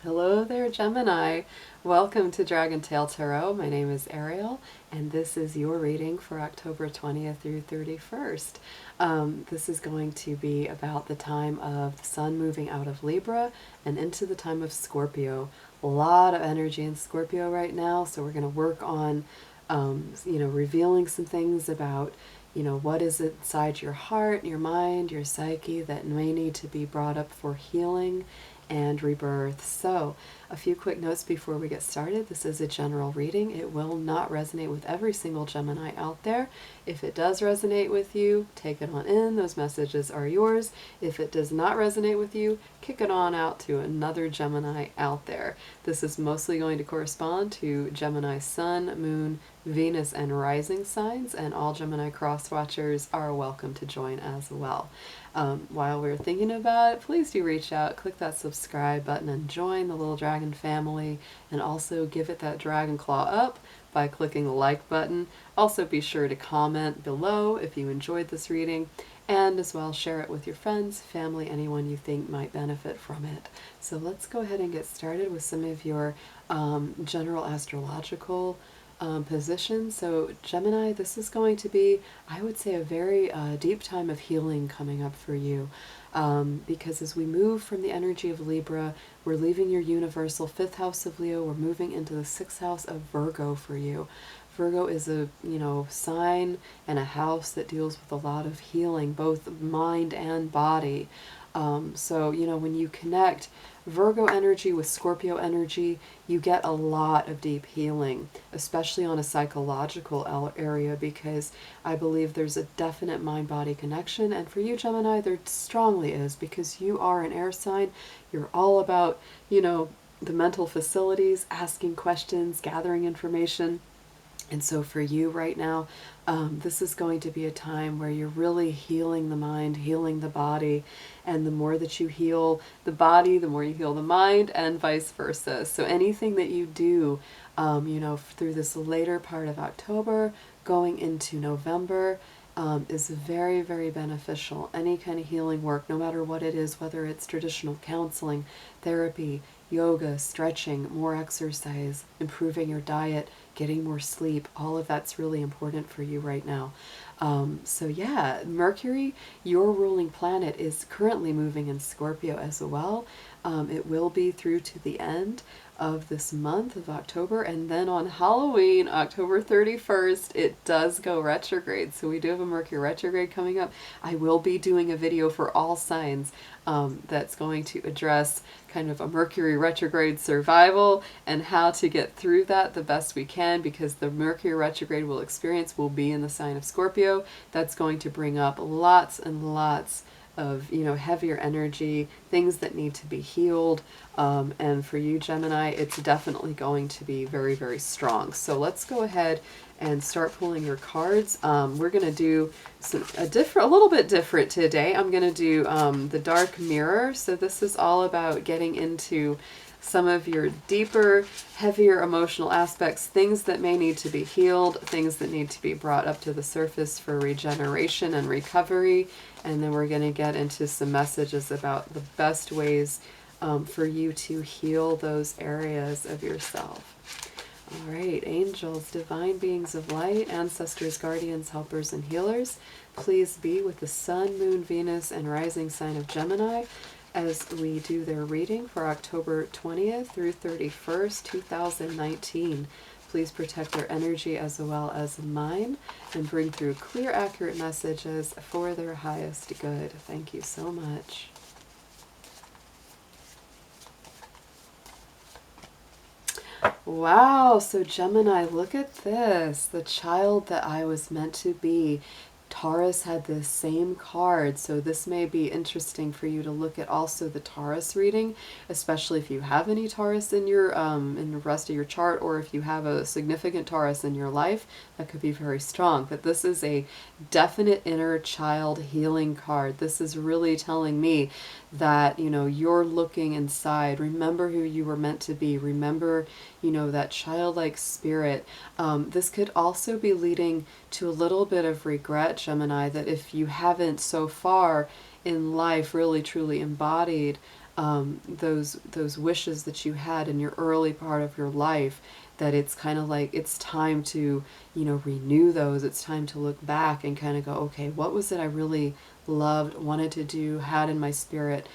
Hello there, Gemini. Welcome to Dragon Tail Tarot. My name is Ariel, and this is your reading for October 20th through 31st. This is going to be about the time of the sun moving out of Libra and into the time of Scorpio. A lot of energy in Scorpio right now, so we're going to work on, revealing some things about what is inside your heart, your mind, your psyche that may need to be brought up for healing and rebirth. So, a few quick notes before we get started. This is a general reading. It will not resonate with every single Gemini out there. If it does resonate with you, take it on in. Those messages are yours. If it does not resonate with you, kick it on out to another Gemini out there. This is mostly going to correspond to Gemini Sun, Moon, Venus, and rising signs, and all Gemini cross watchers are welcome to join as well. While we're thinking about it, please do reach out, click that subscribe button, and join the little dragon family, and also give it that dragon claw up by clicking the like button. Also be sure to comment below if you enjoyed this reading, and as well share it with your friends, family, anyone you think might benefit from it. So let's go ahead and get started with some of your general astrological position. So Gemini, this is going to be, I would say, a very deep time of healing coming up for you, because as we move from the energy of Libra, we're leaving your universal 5th house of Leo, we're moving into the 6th house of Virgo for you. Virgo is a sign and a house that deals with a lot of healing, both mind and body. So when you connect Virgo energy with Scorpio energy, you get a lot of deep healing, especially on a psychological area, because I believe there's a definite mind-body connection. And for you, Gemini, there strongly is, because you are an air sign. You're all about, the mental facilities, asking questions, gathering information. And so for you right now, this is going to be a time where you're really healing the mind, healing the body. And the more that you heal the body, the more you heal the mind, and vice versa. So anything that you do, through this later part of October, going into November, is very, very beneficial. Any kind of healing work, no matter what it is, whether it's traditional counseling, therapy, yoga, stretching, more exercise, improving your diet, getting more sleep, all of that's really important for you right now. So yeah, Mercury, your ruling planet, is currently moving in Scorpio as well. It will be through to the end of this month of October, and then on Halloween, October 31st, it does go retrograde. So we do have a Mercury retrograde coming up. I will be doing a video for all signs that's going to address kind of a Mercury retrograde survival and how to get through that the best we can, because the Mercury retrograde we'll experience will be in the sign of Scorpio. That's going to bring up lots and lots of heavier energy, things that need to be healed, and for you, Gemini, it's definitely going to be very, very strong. So let's go ahead and start pulling your cards. We're going to do a little bit different today. I'm going to do the Dark Mirror. So this is all about getting into some of your deeper, heavier emotional aspects, things that may need to be healed, things that need to be brought up to the surface for regeneration and recovery. And then we're going to get into some messages about the best ways for you to heal those areas of yourself. All right, angels, divine beings of light, ancestors, guardians, helpers, and healers, please be with the Sun, Moon, Venus, and rising sign of Gemini as we do their reading for October 20th through 31st, 2019. Please protect their energy as well as mine, and bring through clear, accurate messages for their highest good. Thank you so much. Wow, so Gemini, look at this. The child that I was meant to be. Taurus had the same card, so this may be interesting for you to look at also the Taurus reading, especially if you have any Taurus in your in the rest of your chart, or if you have a significant Taurus in your life. That could be very strong. But this is a definite inner child healing card. This is really telling me that you're looking inside. Remember who you were meant to be. Remember that childlike spirit. This could also be leading to a little bit of regret, Gemini, that if you haven't so far in life really truly embodied those wishes that you had in your early part of your life, that it's kind of like it's time to, renew those. It's time to look back and kind of go, okay, what was it I really loved, wanted to do, had in my spirit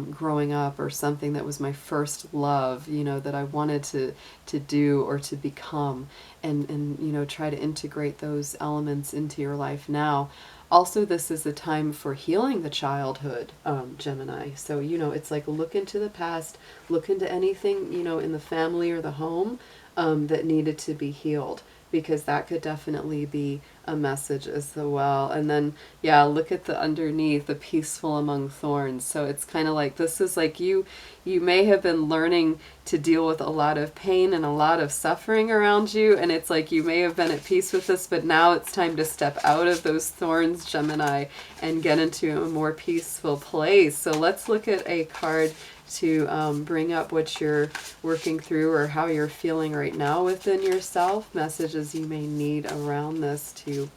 growing up, or something that was my first love, that I wanted to do or to become, and try to integrate those elements into your life now. Also, this is a time for healing the childhood, Gemini. So, it's like look into the past, look into anything, in the family or the home that needed to be healed, because that could definitely be a message as well. And then, yeah, look at the underneath, the peaceful among thorns. So it's kind of like, this is like you may have been learning to deal with a lot of pain and a lot of suffering around you, and it's like you may have been at peace with this, but now it's time to step out of those thorns, Gemini, and get into a more peaceful place. So let's look at a card to bring up what you're working through or how you're feeling right now within yourself, messages you may need around this to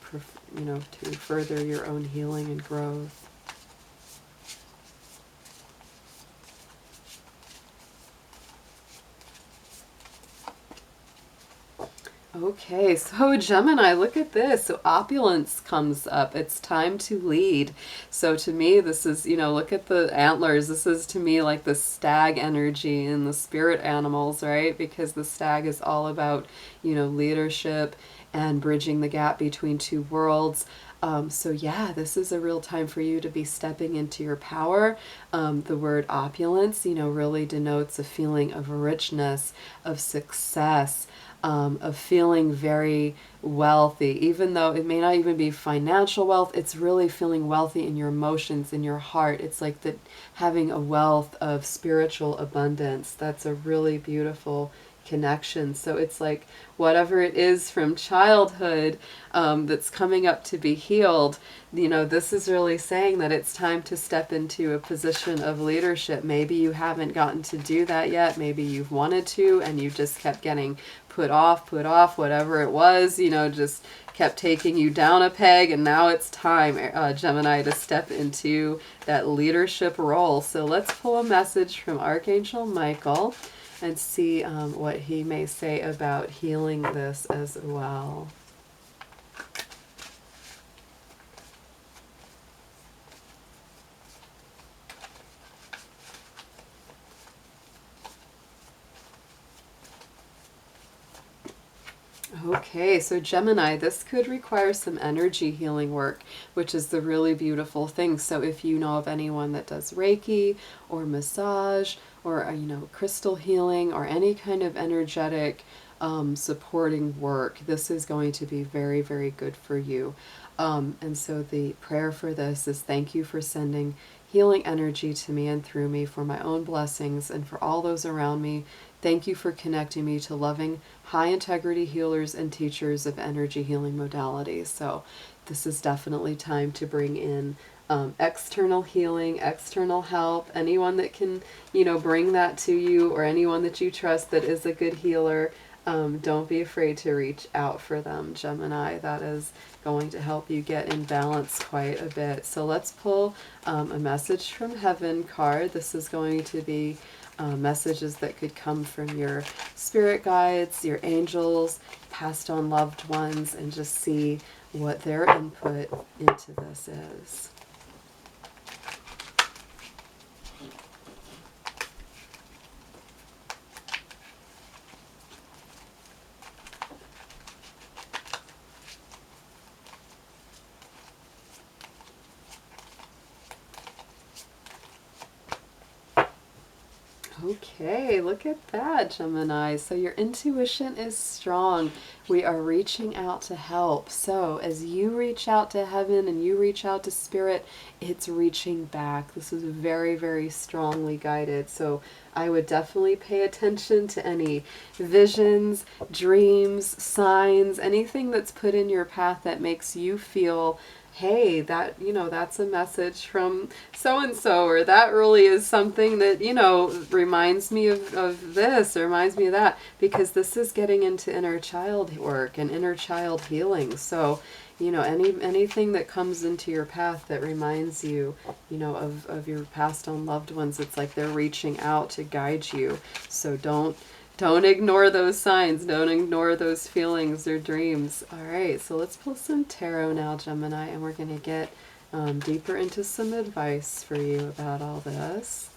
further your own healing and growth. Okay, so Gemini, look at this. So opulence comes up. It's time to lead. So to me, this is, look at the antlers. This is to me like the stag energy in the spirit animals, right? Because the stag is all about, leadership and bridging the gap between two worlds. So yeah, this is a real time for you to be stepping into your power. The word opulence, really denotes a feeling of richness, of success, of feeling very wealthy. Even though it may not even be financial wealth, it's really feeling wealthy in your emotions, in your heart. It's like that, having a wealth of spiritual abundance. That's a really beautiful connection. So it's like whatever it is from childhood that's coming up to be healed, this is really saying that it's time to step into a position of leadership. Maybe you haven't gotten to do that yet. Maybe you've wanted to and you just kept getting put off, whatever it was, just kept taking you down a peg, and now it's time, Gemini, to step into that leadership role. So let's pull a message from Archangel Michael and see what he may say about healing this as well. Okay, so Gemini, this could require some energy healing work, which is the really beautiful thing. So if you know of anyone that does Reiki or massage or, crystal healing or any kind of energetic supporting work, this is going to be very, very good for you. And so the prayer for this is, thank you for sending healing energy to me and through me for my own blessings and for all those around me. Thank you for connecting me to loving, high integrity healers and teachers of energy healing modalities. So this is definitely time to bring in external healing, external help, anyone that can, bring that to you, or anyone that you trust that is a good healer. Don't be afraid to reach out for them, Gemini. That is going to help you get in balance quite a bit. So let's pull a message from heaven card. This is going to be messages that could come from your spirit guides, your angels, passed on loved ones, and just see what their input into this is. Okay, look at that, Gemini. So your intuition is strong. We are reaching out to help. So as you reach out to heaven and you reach out to spirit, it's reaching back. This is very, very strongly guided. So I would definitely pay attention to any visions, dreams, signs, anything that's put in your path that makes you feel hey, that, that's a message from so and so, or that really is something that, reminds me of this, or reminds me of that, because this is getting into inner child work and inner child healing. So, anything that comes into your path that reminds you, of your passed on loved ones, it's like they're reaching out to guide you. So don't ignore those signs. Don't ignore those feelings or dreams. All right, so let's pull some tarot now, Gemini, and we're going to get deeper into some advice for you about all this.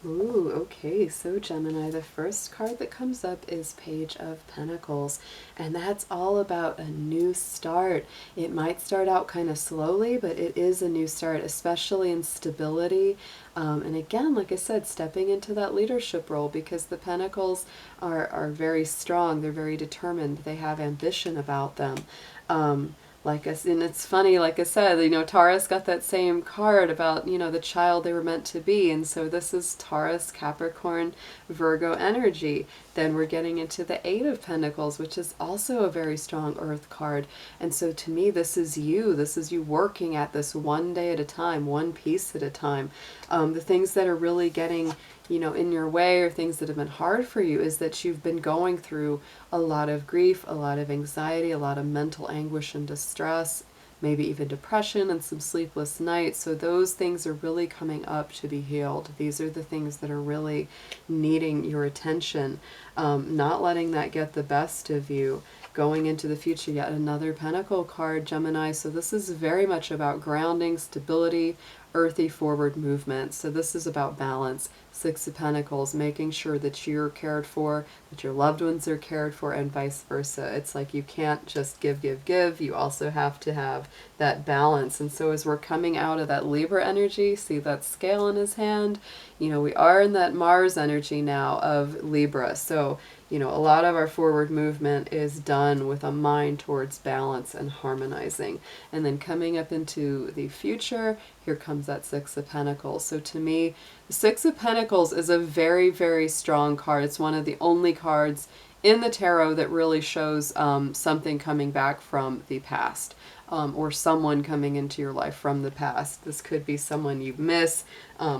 Ooh, okay, so Gemini, the first card that comes up is Page of Pentacles, and that's all about a new start. It might start out kind of slowly, but it is a new start, especially in stability. And again, like I said, stepping into that leadership role, because the Pentacles are very strong, they're very determined, they have ambition about them. And it's funny, like I said, Taurus got that same card about, the child they were meant to be. And so this is Taurus, Capricorn, Virgo energy. Then we're getting into the Eight of Pentacles, which is also a very strong earth card. And so to me, this is you. This is you working at this one day at a time, one piece at a time. The things that are really getting in your way, or things that have been hard for you, is that you've been going through a lot of grief, a lot of anxiety, a lot of mental anguish and distress, maybe even depression and some sleepless nights. So those things are really coming up to be healed. These are the things that are really needing your attention. Not letting that get the best of you. Going into the future, yet another Pentacle card, Gemini. So this is very much about grounding, stability, earthy forward movement. So this is about balance. Six of Pentacles, making sure that you're cared for, that your loved ones are cared for, and vice versa. It's like you can't just give, give, give. You also have to have that balance. And so as we're coming out of that Libra energy, see that scale in his hand? We are in that Mars energy now of Libra. So, a lot of our forward movement is done with a mind towards balance and harmonizing. And then coming up into the future, here comes that Six of Pentacles. So to me, the Six of Pentacles is a very, very strong card. It's one of the only cards in the tarot that really shows something coming back from the past. Or someone coming into your life from the past. This could be someone you miss,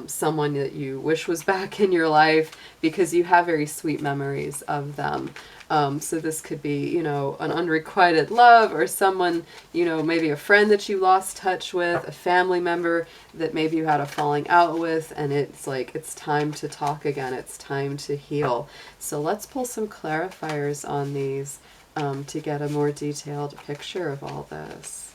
someone that you wish was back in your life, because you have very sweet memories of them. So this could be, an unrequited love, or someone, maybe a friend that you lost touch with, a family member that maybe you had a falling out with, and it's like, it's time to talk again. It's time to heal. So let's pull some clarifiers on these. To get a more detailed picture of all this.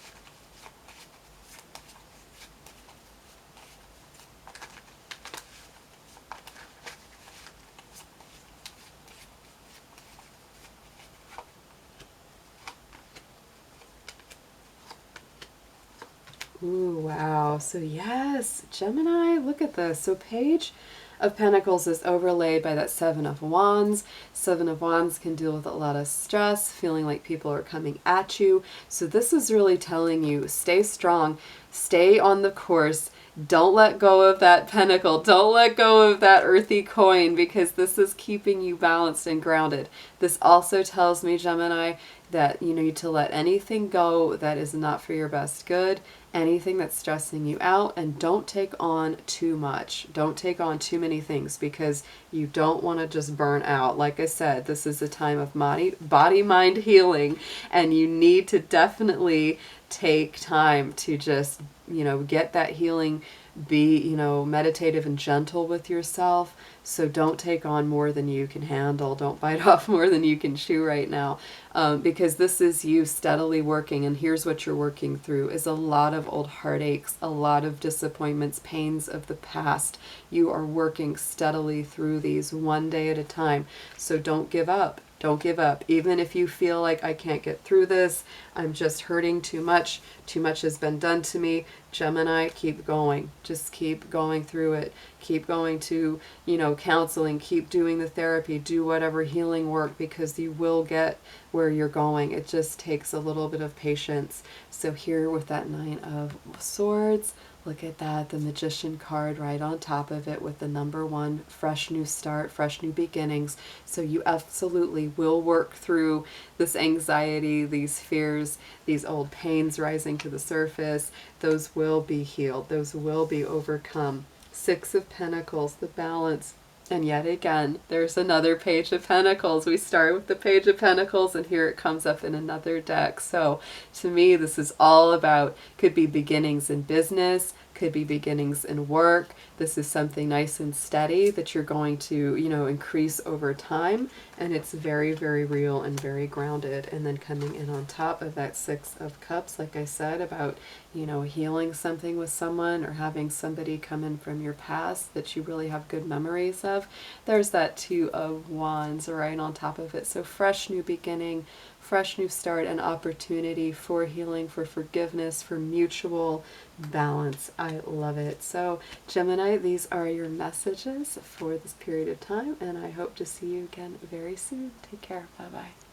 Ooh, wow. So yes, Gemini, look at this. So Page of Pentacles is overlaid by that Seven of Wands. Seven of Wands can deal with a lot of stress, feeling like people are coming at you. So this is really telling you, stay strong, stay on the course. Don't let go of that pentacle. Don't let go of that earthy coin, because this is keeping you balanced and grounded. This also tells me, Gemini, that you need to let anything go that is not for your best good, anything that's stressing you out, and don't take on too much. Don't take on too many things, because you don't want to just burn out. Like I said, this is a time of body-mind healing, and you need to definitely take time to just, get that healing, be, meditative and gentle with yourself. So don't take on more than you can handle. Don't bite off more than you can chew right now, because this is you steadily working. And here's what you're working through is a lot of old heartaches, a lot of disappointments, pains of the past. You are working steadily through these one day at a time. So don't give up. Don't give up. Even if you feel like I can't get through this, I'm just hurting too much has been done to me. Gemini, keep going. Just keep going through it. Keep going to, counseling, keep doing the therapy, do whatever healing work, because you will get where you're going. It just takes a little bit of patience. So here with that Nine of Swords, look at that, the Magician card right on top of it with the number 1, fresh new start, fresh new beginnings. So you absolutely will work through this anxiety, these fears, these old pains rising to the surface. Those will be healed. Those will be overcome. 6 of Pentacles, the balance. And yet again, there's another Page of Pentacles. We start with the Page of Pentacles, and here it comes up in another deck. So to me, this is all about, could be beginnings in business, could be beginnings in work. This is something nice and steady that you're going to, increase over time. And it's very, very real and very grounded. And then coming in on top of that 6 of Cups, like I said, about, healing something with someone or having somebody come in from your past that you really have good memories of. There's that 2 of Wands right on top of it. So fresh new beginning, fresh new start, and opportunity for healing, for forgiveness, for mutual balance. I love it. So Gemini, these are your messages for this period of time, and I hope to see you again very soon. Take care. Bye-bye.